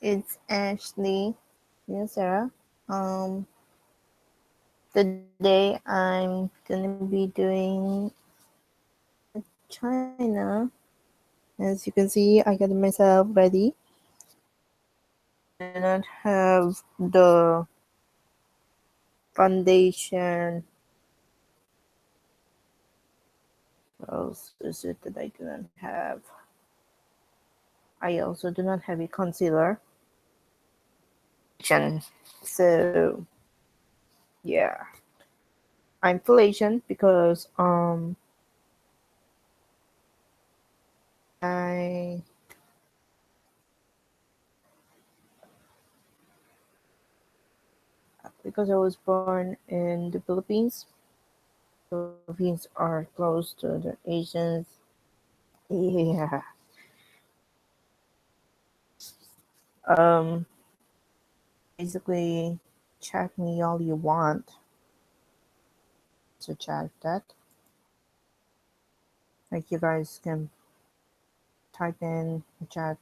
it's Ashley. Yes, Sarah. Today I'm gonna be doing China. As you can see, I got myself ready. I do not have the foundation. What else is it that I do not have? I also do not have a concealer. So yeah, I'm full Asian because I because I was born in the Philippines. Philippines are close to the Asians. Yeah. Um. Basically, chat me all you want. So chat that. Like you guys can type in the chat.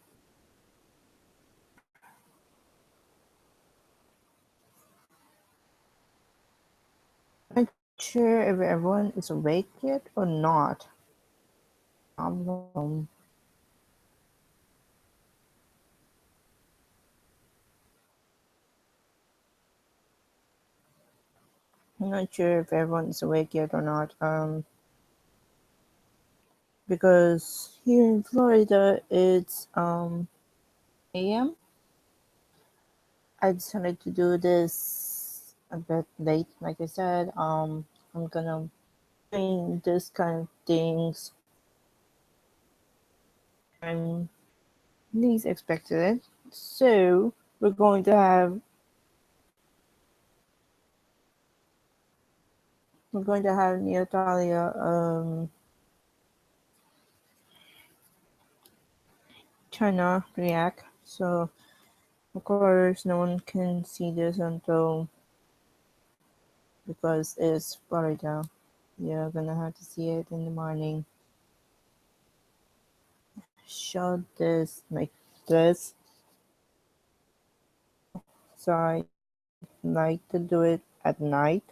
I'm not sure if everyone is awake yet or not. Problem. I'm not sure if everyone is awake yet or not. Because here in Florida it's 8 a.m. I decided to do this a bit late. Like I said, I'm gonna doing this kind of things. I'm least expected it. So we're going to have Nyotalia China react. So of course no one can see this until because it's Florida. You're gonna have to see it in the morning. Show this like this. So I like to do it at night.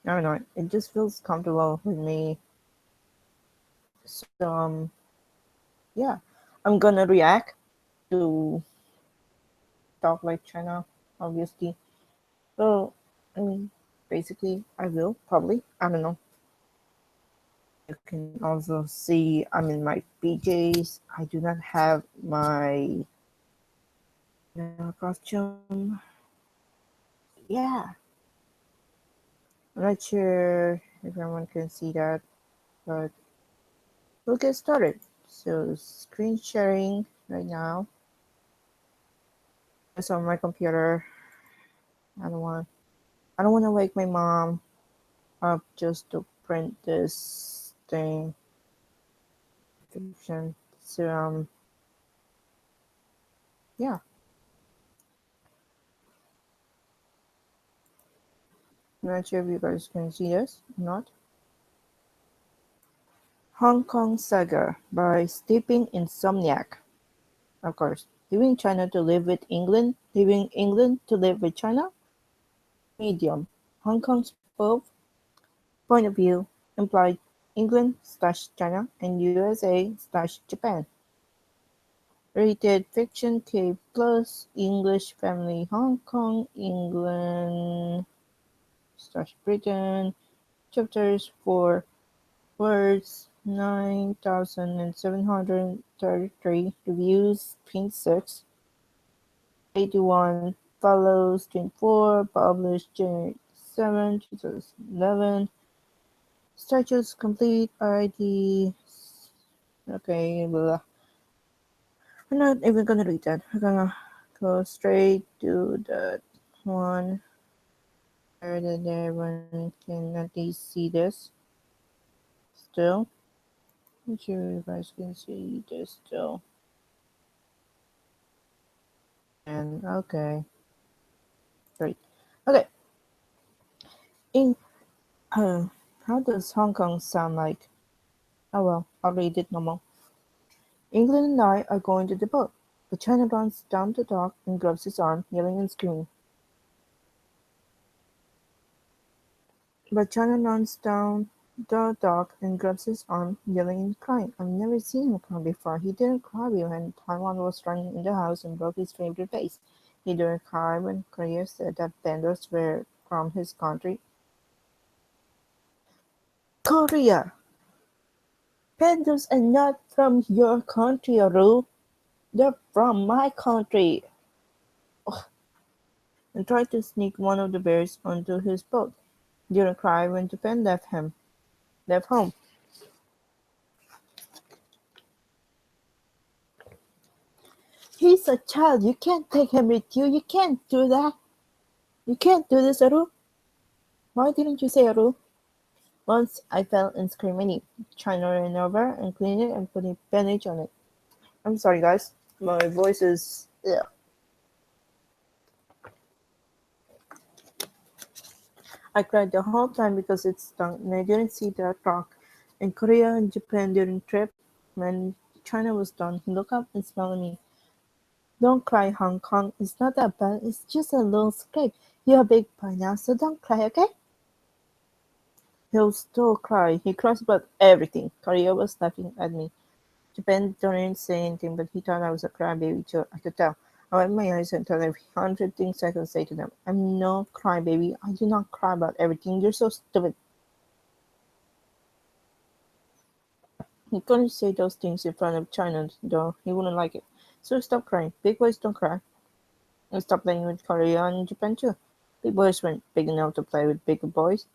I don't know. It just feels comfortable with me. So yeah, I'm gonna react to talk like China, obviously. So I mean, basically, I will probably. I don't know. You can also see I'm in my PJs. I do not have my costume. Yeah, I'm not sure if everyone can see that, but we'll get started. So screen sharing right now. It's on my computer. I don't want. I don't want to wake my mom up just to print this thing. Fiction. So yeah. I'm not sure if you guys can see this or not. Hong Kong Saga by Sleeping Insomniac. Of course, leaving China to live with England, leaving England to live with China. Medium. Hong Kong's both point of view implied England/China and USA/Japan. Rated fiction K plus English family Hong Kong England/Britain. Chapters 4 words 9,733 reviews 26 81 follows 24 published January 7 2011 statues complete ID okay blah. I'm not even gonna read that. I'm gonna go straight to that one where that everyone can at least see this still. I'm sure you guys can see this still. And okay, great. Okay, in how does Hong Kong sound like? Oh well, I'll read it normal. England and I are going to the boat, But China runs down the dog and grabs his arm, yelling and screaming. But China runs down the dog and grabs his arm, yelling and crying. I've never seen him cry before. He didn't cry when Taiwan was running in the house and broke his favorite vase. He didn't cry when Korea said that pandas were from his country. Korea! Pandas are not from your country, Aru. They're from my country. And tried to sneak one of the bears onto his boat. Didn't cry when Japan left home. He's a child. You can't take him with you. You can't do that. You can't do this, Aru. Why didn't you say Aru? Once I fell and screamed my knee. China ran over and cleaned it and put a bandage on it. I'm sorry, guys. My voice is. Yeah. I cried the whole time because it stung and I didn't see that rock. In Korea and Japan during trip, when China was done, he looked up and smiled at me. Don't cry, Hong Kong. It's not that bad. It's just a little scrape. You're a big boy now, so don't cry, okay? He'll still cry. He cries about everything. Korea was laughing at me. Japan didn't say anything, but he thought I was a crybaby too. I could tell. I wiped my eyes and thought every 100 things I could say to them. I'm no crybaby. I do not cry about everything. You're so stupid. He couldn't say those things in front of China, though he wouldn't like it. So stop crying. Big boys don't cry. And stop playing with Korea and Japan too. Big boys weren't big enough to play with bigger boys.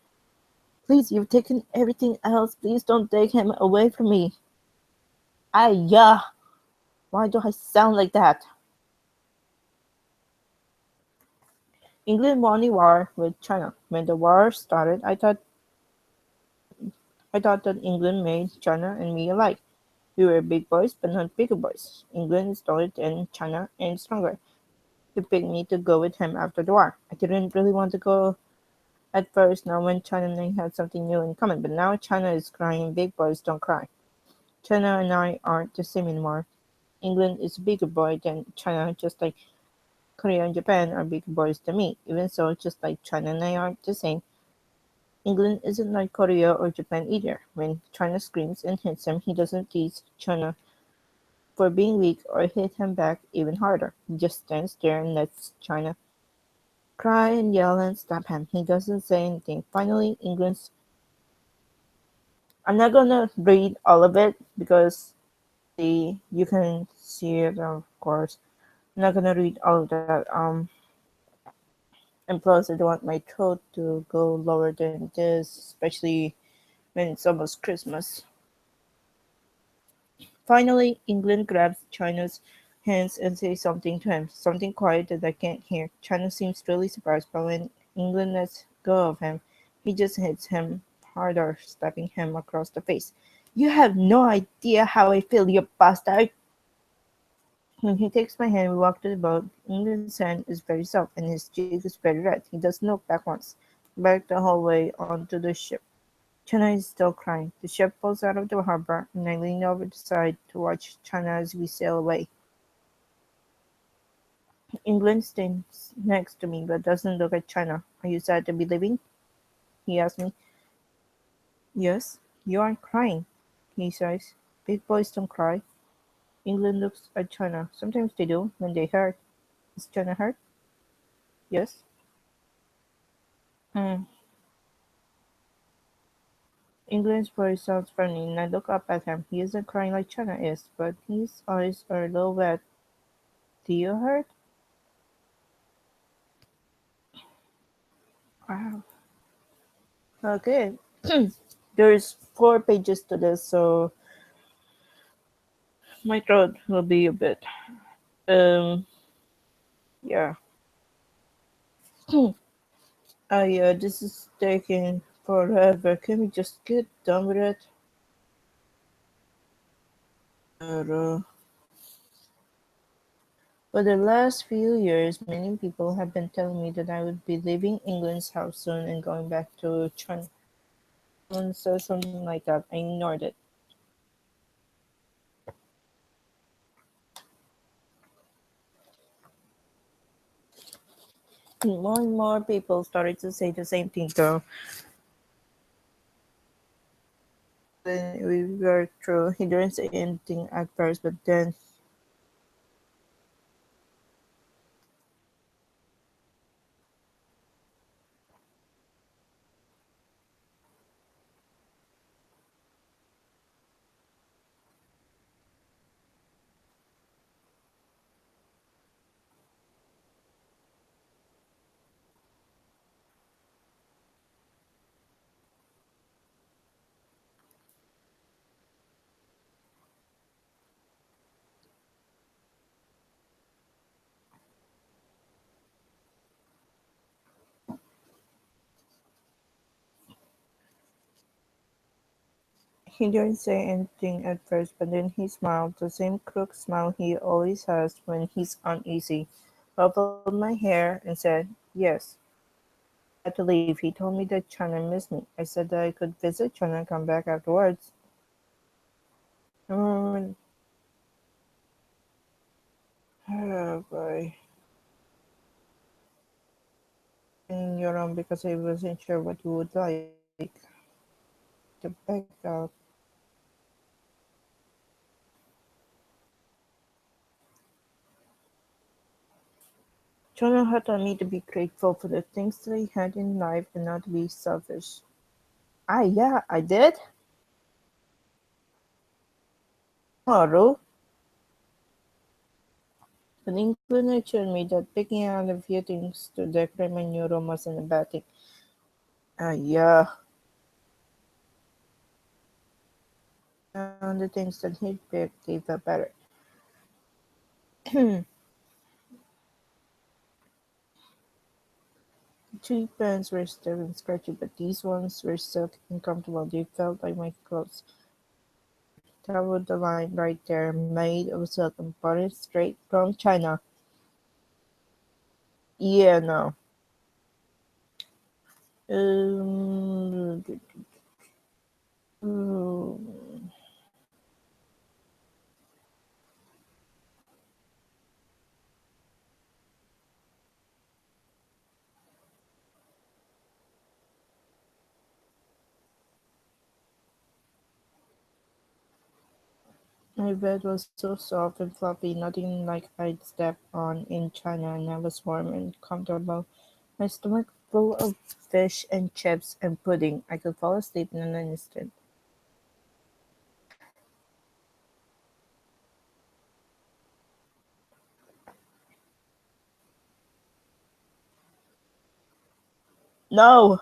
Please, you've taken everything else. Please don't take him away from me. Yeah. Why do I sound like that? England won the war with China. When the war started, I thought that England made China and me alike. We were big boys, but not bigger boys. England is taller than China and stronger. He picked me to go with him after the war. I didn't really want to go at first, now when China and I had something new in common, but now China is crying big boys don't cry. China and I aren't the same anymore. England is a bigger boy than China, just like Korea and Japan are bigger boys than me. Even so, just like China and I aren't the same, England isn't like Korea or Japan either. When China screams and hits him, he doesn't tease China for being weak or hit him back even harder. He just stands there and lets China cry and yell and stop him. He doesn't say anything. Finally, England's. I'm not gonna read all of it because you can see it, of course. I'm not gonna read all of that. And plus, I don't want my throat to go lower than this, especially when it's almost Christmas. Finally, England grabs China's hands and says something to him, something quiet that I can't hear. China seems really surprised, but when England lets go of him, he just hits him harder, slapping him across the face. You have no idea how I feel, you bastard! When he takes my hand, we walk to the boat. England's hand is very soft, and his cheek is very red. He doesn't look back once, back the whole way onto the ship. China is still crying. The ship pulls out of the harbor, and I lean over the side to watch China as we sail away. England stands next to me, but doesn't look at China. Are you sad to be leaving? He asks me. Yes, you aren't crying, he says. Big boys don't cry. England looks at China. Sometimes they do, when they hurt. Is China hurt? Yes. Hmm. England's voice sounds friendly, and I look up at him. He isn't crying like China is, but his eyes are a little wet. Do you hurt? Wow. Okay. There's 4 pages to this, so my throat will be a bit. Um. Yeah. Yeah. This is taking forever. Can we just get done with it? Uh, For the last few years, many people have been telling me that I would be leaving England's house soon and going back to China. Someone said something like that. I ignored it. More and more people started to say the same thing though. When we were through, he didn't say anything at first, but then he didn't say anything at first, but then he smiled, the same crooked smile he always has when he's uneasy, ruffled my hair, and said, "Yes, I had to leave. He told me that China missed me. I said that I could visit China and come back afterwards." I remember when, oh boy, in your room because I wasn't sure what you would like to back up. China had taught me to be grateful for the things that I had in life and not to be selfish. Ah, yeah, I did. Tomorrow, but England assured me that picking out a few things to decorate my new room wasn't a bad thing. Ah, yeah, and the things that he'd picked, they felt better. The cheap pants were stiff and scratchy, but these ones were silky and comfortable. They felt like my clothes. There, that was the line right there, made of silk and bought straight from China. Yeah, no. Um, mm, my bed was so soft and fluffy, nothing like I'd stepped on in China, and I was warm and comfortable. My stomach full of fish and chips and pudding. I could fall asleep in an instant. No!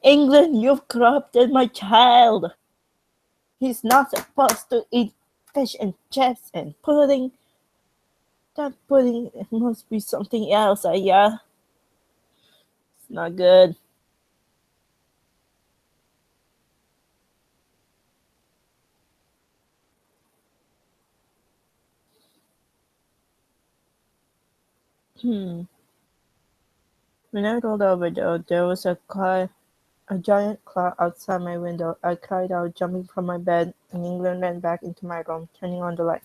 England, you've corrupted my child! He's not supposed to eat fish and chips and pudding. That pudding must be something else, yeah? It's not good. Hmm. When I rolled over, though, there was a giant claw outside my window. I cried out, jumping from my bed, and England ran back into my room, turning on the light.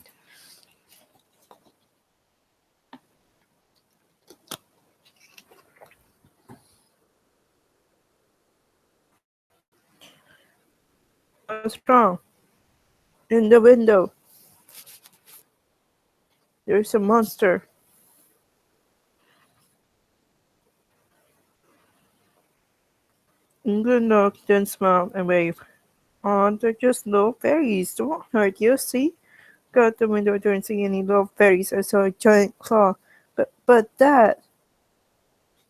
What's wrong? In the window, there's a monster. England looked, then smiled and waved. Oh, they're just little fairies. They won't hurt you, see? Got the window, didn't see any little fairies. I saw a giant claw. But Dad,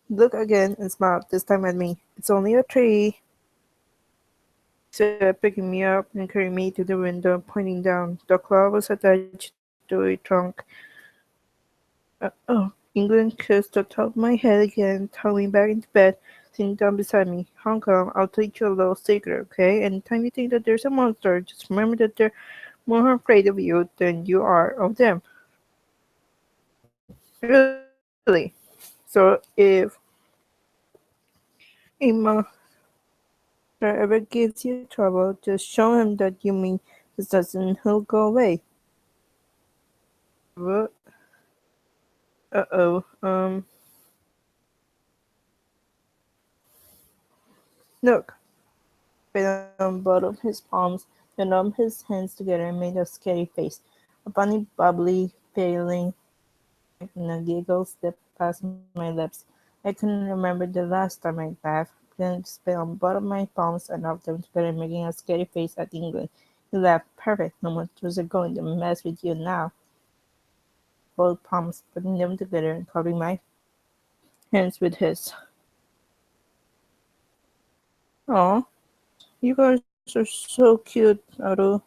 look again and smiled, this time at me. It's only a tree, he said, picking me up and carrying me to the window, pointing down. The claw was attached to a trunk. Oh, England kissed the top of my head again, tumbling back into bed, sitting down beside me. Hong Kong, I'll teach you a little secret, okay? Anytime you think that there's a monster, just remember that they're more afraid of you than you are of them. Really. So if a monster ever gives you trouble, just show him that you mean business and he'll go away. What? Uh-oh. Look, spit on both of his palms, then rubbed his hands together and made a scary face. A funny, bubbly, feeling and a giggle slipped past my lips. I couldn't remember the last time I laughed. Then spit on both of my palms and rubbed them together, making a scary face at England. He laughed. Perfect. No one was going to mess with you now. Both palms, putting them together and covering my hands with his. Oh, you guys are so cute, Aru.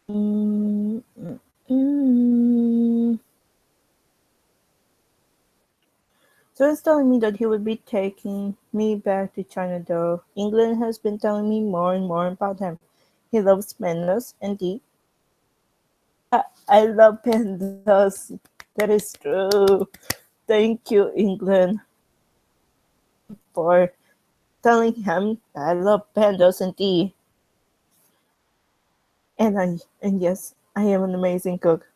Mm, mm, mm. So he's telling me that he would be taking me back to China, though. England has been telling me more and more about him. He loves pandas and tea. I love pandas. That is true. Thank you, England, for telling him that I love pandas and tea. And yes, I am an amazing cook.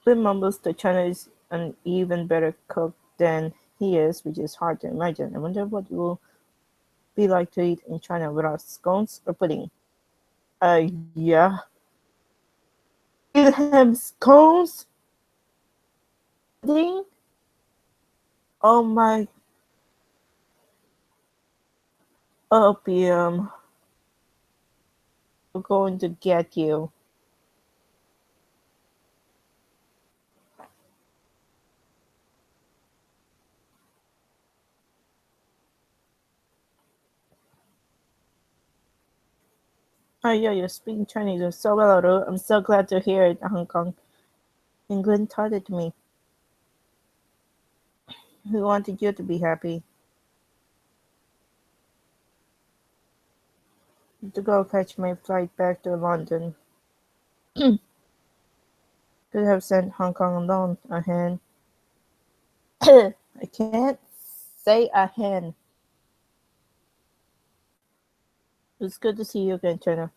Clint mumbles that China is an even better cook than he is, which is hard to imagine. I wonder what it will be like to eat in China without scones or pudding. Yeah. Wilhelm scones? Pudding? Oh my opium. We're going to get you. Oh yeah, you're speaking Chinese so well, Ru. I'm so glad to hear it, Hong Kong. England taught it to me. We wanted you to be happy. To go catch my flight back to London. Could have sent Hong Kong alone. A hen. I can't say a hen. It's good to see you again, China.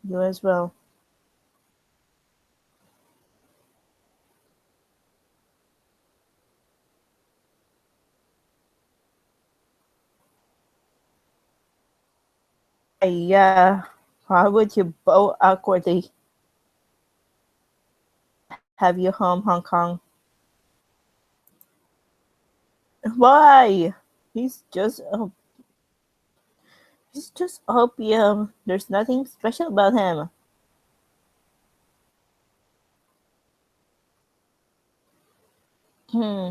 You as well. Yeah. Why would you bow awkwardly? Have you home, Hong Kong? Why? He's just a he's just opium. There's nothing special about him. Hmm.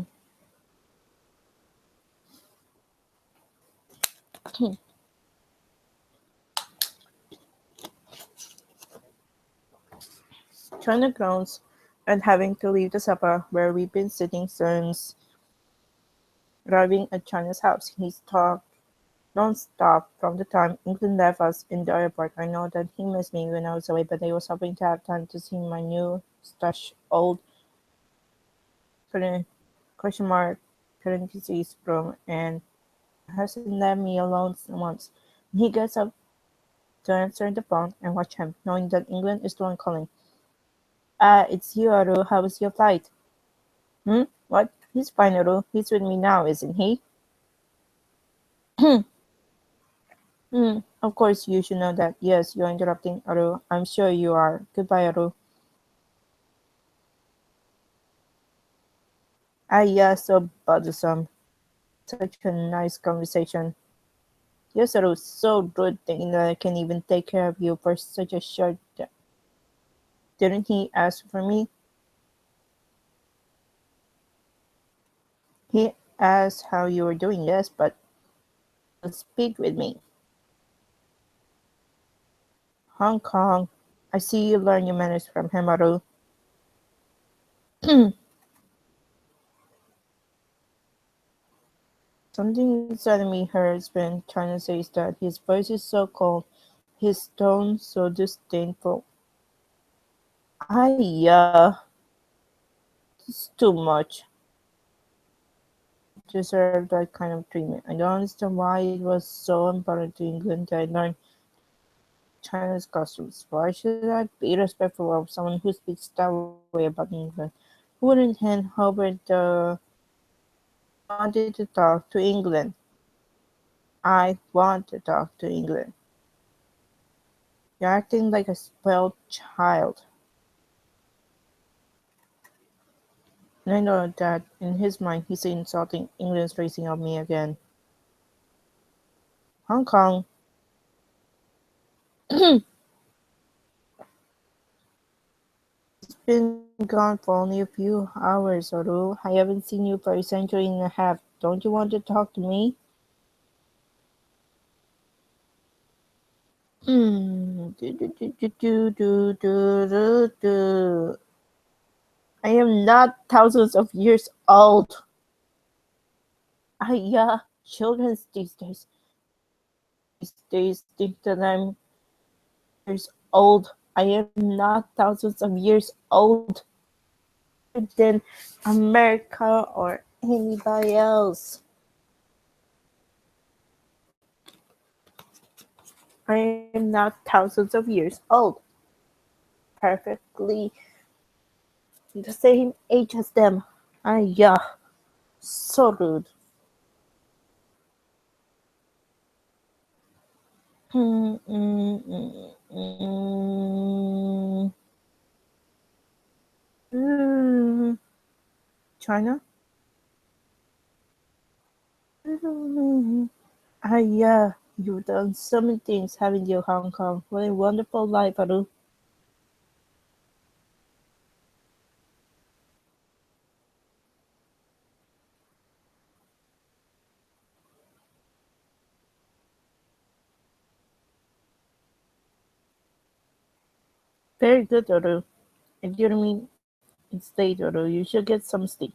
China grounds and having to leave the Sapa where we've been sitting since arriving at China's house. He's talked non-stop from the time England left us in the airport. I know that he missed me when I was away, but I was hoping to have time to see my new stash old current question mark parentheses room and hasn't left me alone once. He gets up to answer the phone and watch him, knowing that England is the one calling. It's you, Aru. How was your flight? Hmm? What? He's fine, Aru. He's with me now, isn't he? Of course you should know that. Yes, you're interrupting, Aru. I'm sure you are. Goodbye, Aru. Yeah, so bothersome. Such a nice conversation. Yes, Aru, so rude thinking that I can even take care of you for such a short time. Didn't he ask for me? He asked how you were doing, yes, but speak with me. Hong Kong. I see you learn your manners from him, Aru. Something inside me hurts when China says that his voice is so cold, his tone so disdainful. Yeah, it's too much. Deserve that kind of treatment. I don't understand why it was so important to England to learn China's customs. Why should I be respectful of someone who speaks that way about England? Wouldn't hand over the I wanted to talk to England. I want to talk to England. You're acting like a spoiled child. And I know that in his mind he's insulting England's raising of me again. Hong Kong. He's been gone for only a few hours, Oru. I haven't seen you for a century and a half. Don't you want to talk to me? Do, do, do, do, do, do, do, do. I am not thousands of years old. Yeah, children these days think that I'm years old. I am not thousands of years old. Than America or anybody else. I am not thousands of years old. Perfectly the same age as them. Yeah, so rude. Mm, mm, mm, mm, mm. China? Yeah, you've done so many things, haven't you, Hong Kong? What a wonderful life, Aru. Very good, Aru. I didn't mean it's late, Aru. You should get some sleep.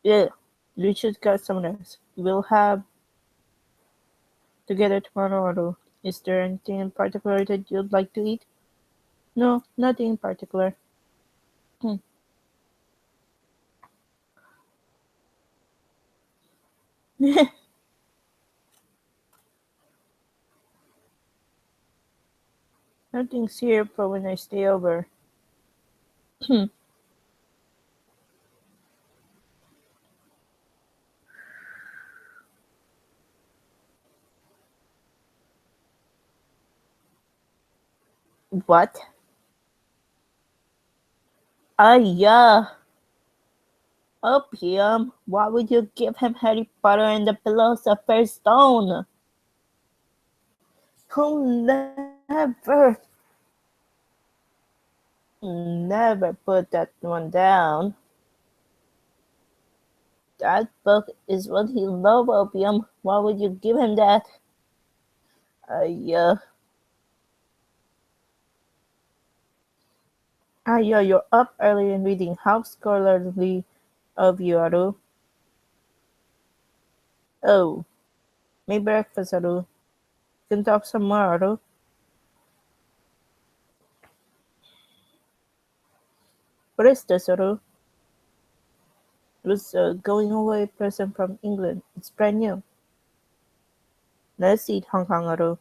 Yeah, we should get some rest. We'll have together tomorrow, Aru. Is there anything in particular that you'd like to eat? No, nothing in particular. Hmm. Nothing's here for when I stay over. What? Yeah. Opium. Why would you give him Harry Potter and the Philosopher's Stone? He'll never put that one down. That book is what he loves, Opium. Why would you give him that? Yeah. Yeah, you're up early and reading. How scholarly of you, Aru. Oh, make breakfast, Aru. Can talk some more, Aru. What is this, Aru? It was a going away present from England. It's brand new. Let's eat Hong Kong, Aru.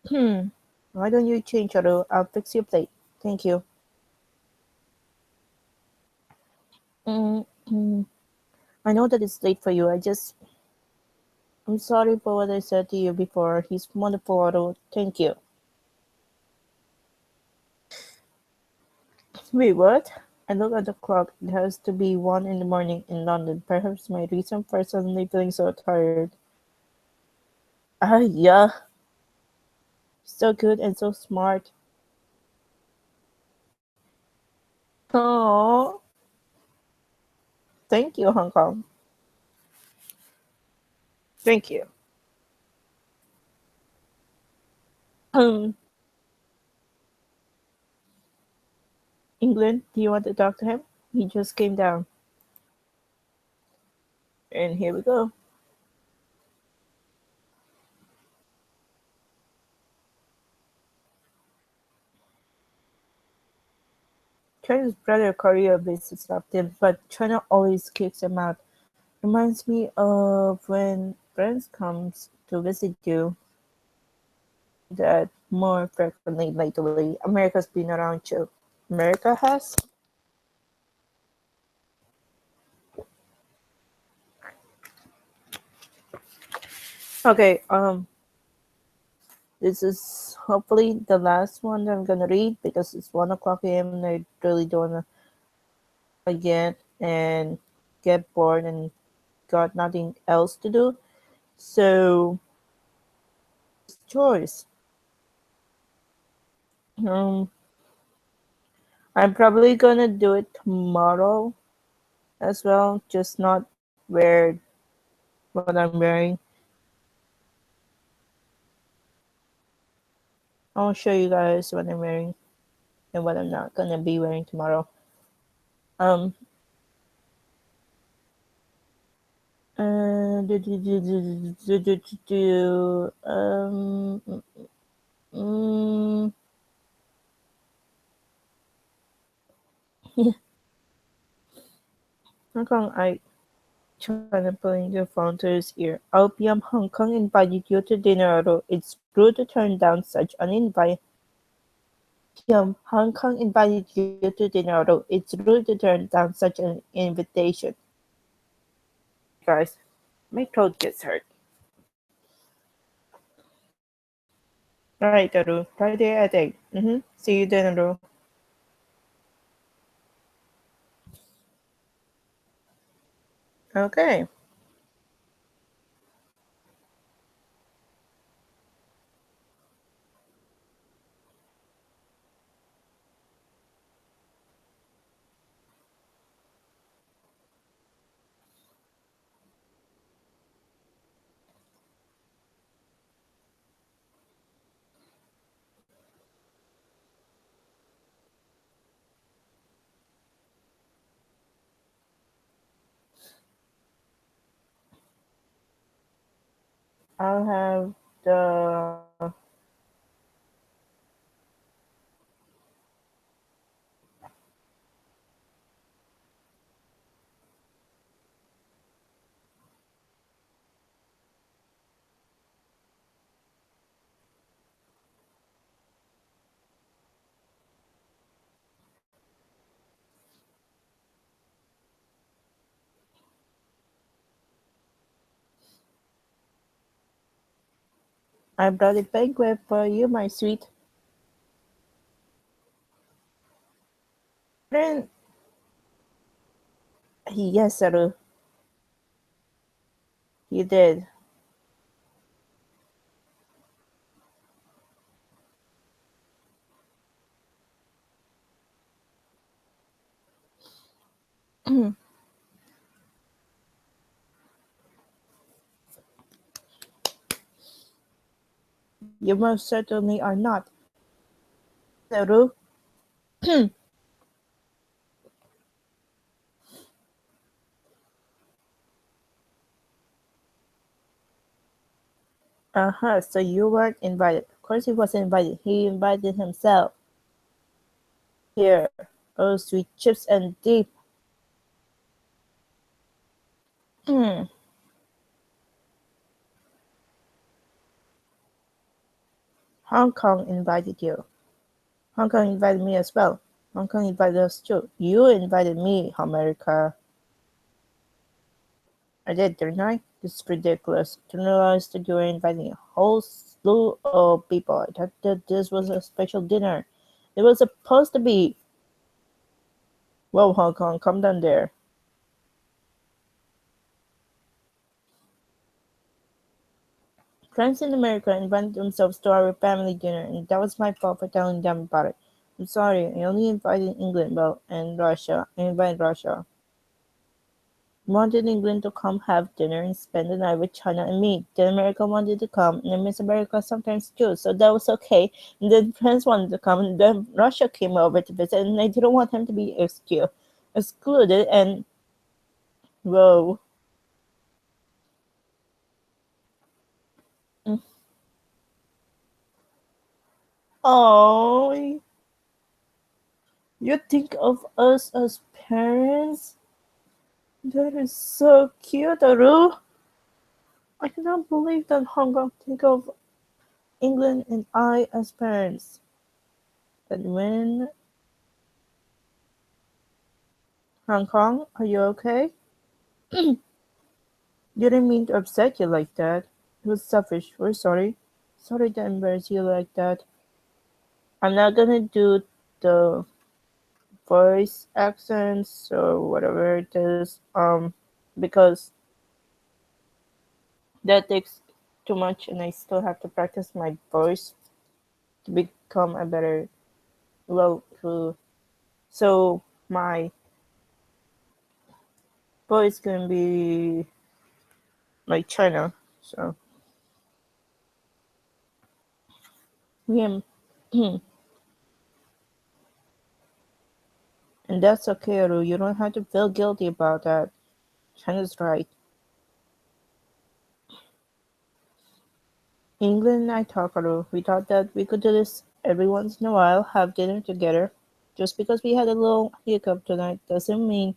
Hmm. Why don't you change, Aru? I'll fix your plate. Thank you. Mm-hmm. I know that it's late for you. I'm sorry for what I said to you before. He's wonderful, Aru. Thank you. Wait, what? I look at the clock. It has to be 1 in the morning in London. Perhaps my reason for suddenly feeling so tired. Yeah. So good and so smart. Oh, thank you, Hong Kong. Thank you. Um, England, do you want to talk to him? He just came down. And here we go. China's brother Korea visits often, but China always kicks him out. Reminds me of when friends comes to visit you that more frequently lately. America's been around too. America has. Okay, this is hopefully the last one that I'm gonna read because it's 1 o'clock a.m. and I really don't wanna forget and get bored and got nothing else to do. So choice. Um, I'm probably gonna do it tomorrow as well, just not wear what I'm wearing. I'll show you guys what I'm wearing and what I'm not gonna be wearing tomorrow. Um, do, do, do, do, do, do, do, do, mm, Hong Kong, I China pulling the phone to his ear. Opium Hong Kong invited you to dinner, although it's rude to turn down such an invite. Opium Hong Kong invited you to dinner, although it's rude to turn down such an invitation. Guys, my throat gets hurt. Alright, Daru. Friday at 8. See you then, Daru. Okay. I'll have the I brought a banquet for you, my sweet. Then yes, Daru. You did. You most certainly are not. Daru. Uh-huh, so you weren't invited. Of course he wasn't invited. He invited himself. Here. Oh, sweet chips and deep. Hong Kong invited you. Hong Kong invited me as well. Hong Kong invited us too. You invited me, America. I did, didn't I? This is ridiculous. Didn't realize that you were inviting a whole slew of people. I thought that this was a special dinner. It was supposed to be. Whoa, Hong Kong, come down there. Friends in America invited themselves to our family dinner, and that was my fault for telling them about it. I'm sorry, I only invited England, well, and Russia. I invited Russia. Wanted England to come have dinner and spend the night with China and me. Then America wanted to come, and Miss America sometimes too, so that was okay. And then friends wanted to come, and then Russia came over to visit, and I didn't want him to be excluded, and whoa. Oh, you think of us as parents? That is so cute, Aru. I cannot believe that Hong Kong think of England and I as parents. But when Hong Kong, are you okay? Didn't mean to upset you like that. It was selfish. We're sorry. Sorry to embarrass you like that. I'm not gonna do the voice accents or whatever it is, because that takes too much and I still have to practice my voice to become a better, well, so my voice can be like China. So, yeah. And that's okay, Aru. You don't have to feel guilty about that. China's right. England and I talk, Aru. We thought that we could do this every once in a while, have dinner together. Just because we had a little hiccup tonight doesn't mean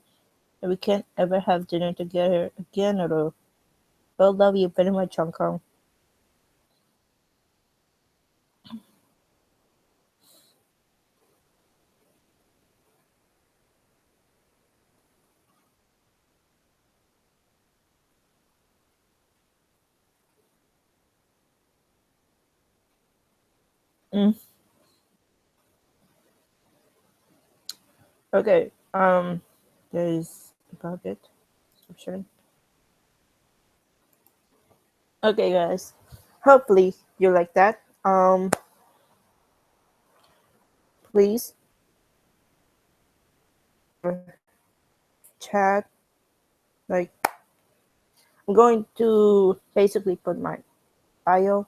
that we can't ever have dinner together again, Aru. We'll love you very much, Hong Kong. Mm, okay. That is about it. Sure. Okay, guys. Hopefully you like that. Please chat. Like, I'm going to basically put my bio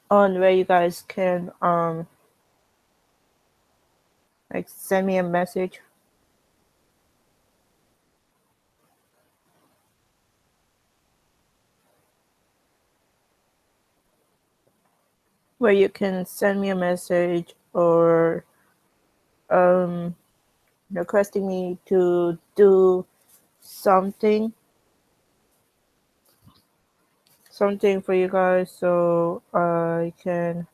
on where you guys can like send me a message, where you can send me a message or um requesting me to do something something for you guys so I can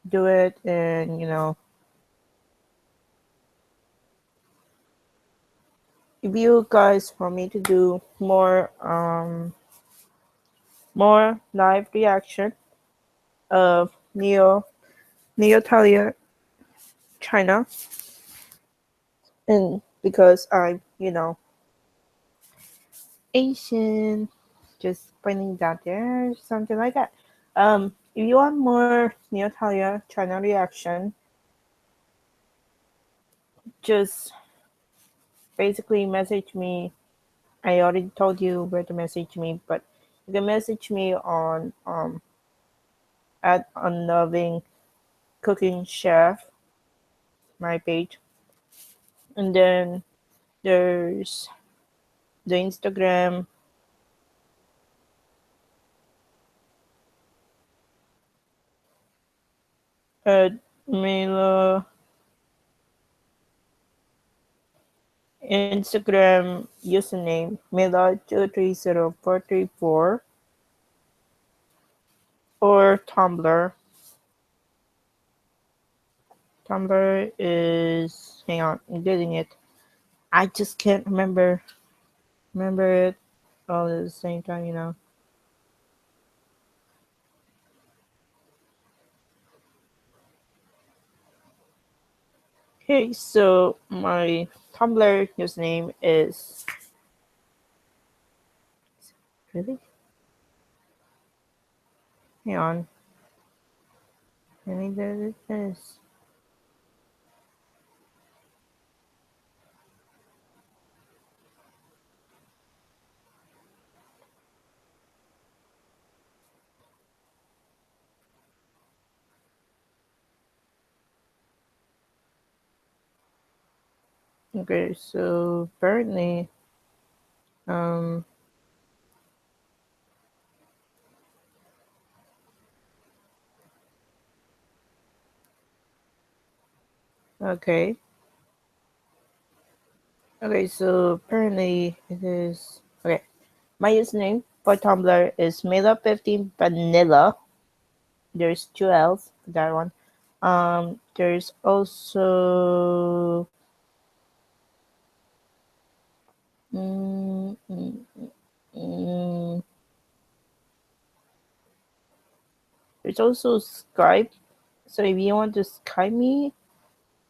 do it, and if you guys want me to do more live reaction of nyotalia China, and because I'm Asian, just putting that there, something like that. If you want more nyotalia China reaction, just basically message me. I already told you where to message me, but you can message me on at Unloving Cooking Chef, my page, and then there's the Instagram at Mila, Instagram username Mila230434, or Tumblr. Tumblr is, hang on, I'm getting it. I just can't remember it all at the same time. Okay, so my Tumblr username is, really? Hang on. I think that it is. Okay, so apparently, um, okay. Okay, so apparently it is, okay. My username for Tumblr is Mela15 Vanilla. There's two L's for that one. There's also mm, mm, mm, there's also Skype. So if you want to Skype me,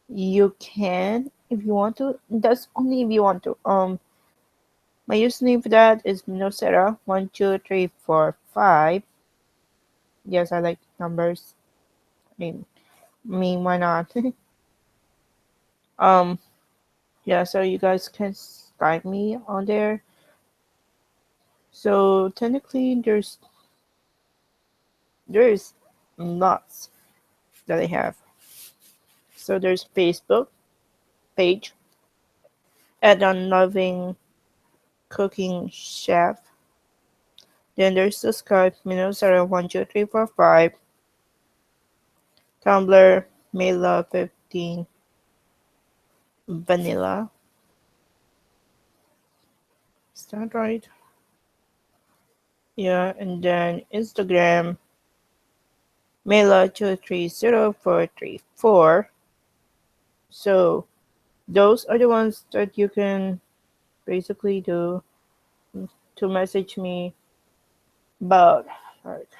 you can if you want to. That's only if you want to. My username for that is Minosera12345. Yes, I like numbers. I mean, why not? um, yeah. So you guys can Skype me on there. So technically, there's lots that I have. So there's Facebook page at Unloving Cooking Chef. Then there's the Skype Minosera12345, Tumblr Mela15 Vanilla. Is that right? Yeah, and then Instagram Mela230434. So those are the ones that you can basically do to message me about. Like,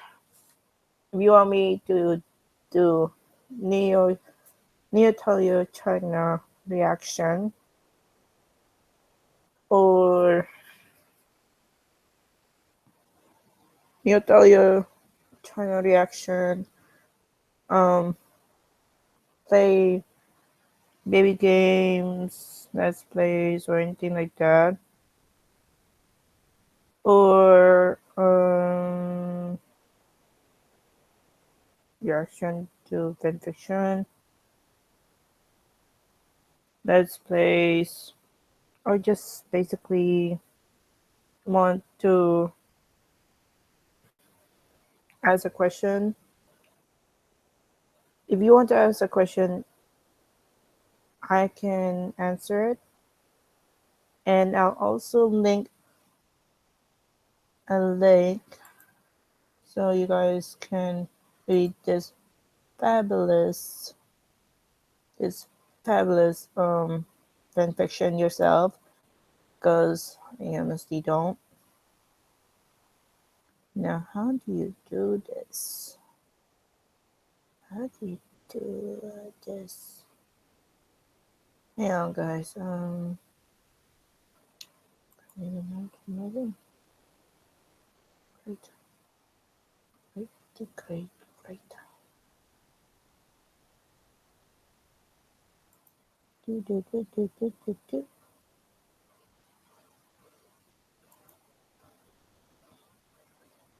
if you want me to do Neo nyotalia China reaction, or nyotalia China reaction, um, play baby games, let's plays, or anything like that, or reaction to fanfiction, let's plays, or just basically want to ask a question. If you want to ask a question, I can answer it, and I'll also link a link so you guys can read fabulous this fabulous fan fiction yourself, because I honestly don't. Now, how do you do this? How do you do this? Hang on, guys. Maybe not moving. Great, great, great, great. Do do do do do do do.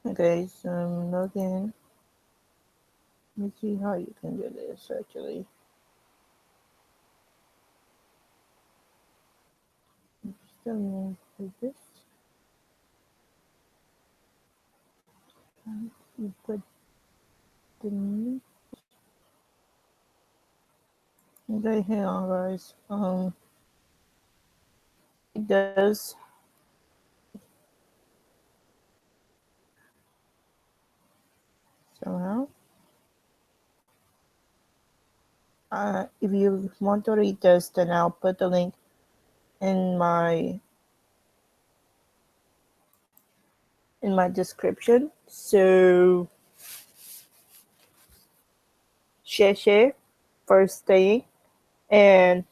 Okay, so log in. Let me see how you can do this actually. Still need to do this. You put the new. Okay, hang on, guys. It does. Somehow. If you want to read this, then I'll put the link in my description. So share for staying, and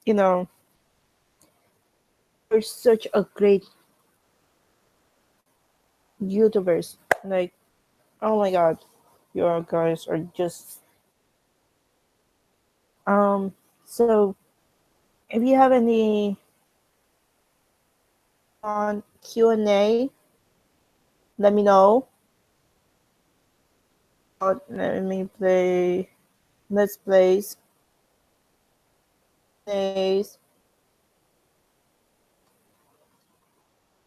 you know you're such a great YouTubers. Like, oh my god, your guys are just um. So if you have any on Q&A, let me know. Let me play. Let's plays. Plays.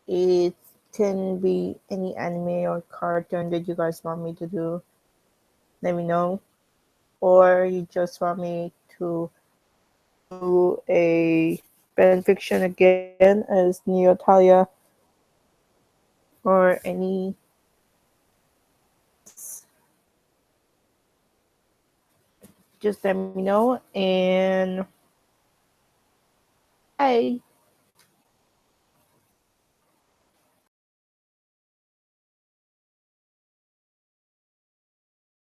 It can be any anime or cartoon that you guys want me to do. Let me know. Or you just want me to do a fan fiction again as Neotalia, or any just let me know. And bye.